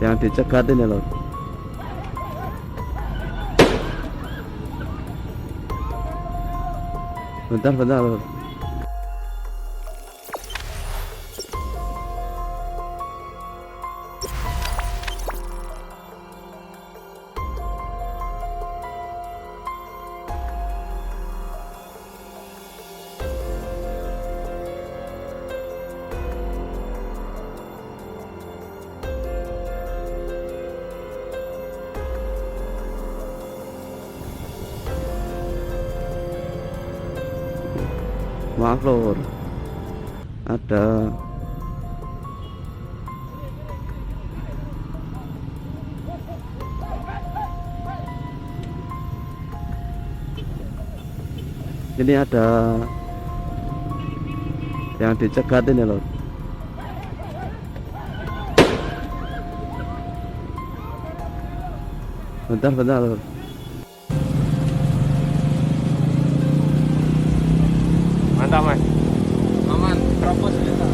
yang dicegat ini loh. Bentar loh. Maaf lor, ada ini ada yang dicegat ini loh. Bentar loh. Mantap mas. Aman, propos kita.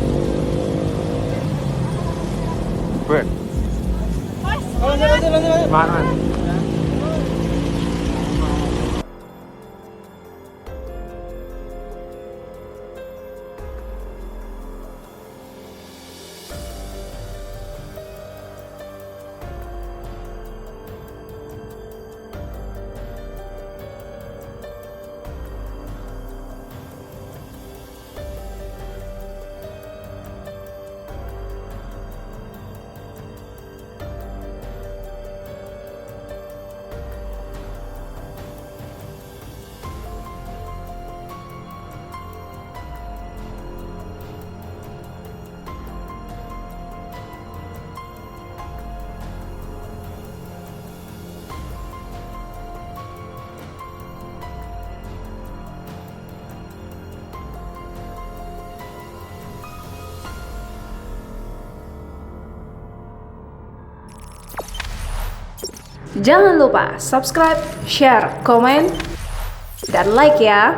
Ber. Lanjut. Mana? Jangan lupa subscribe, share, komen, dan like ya.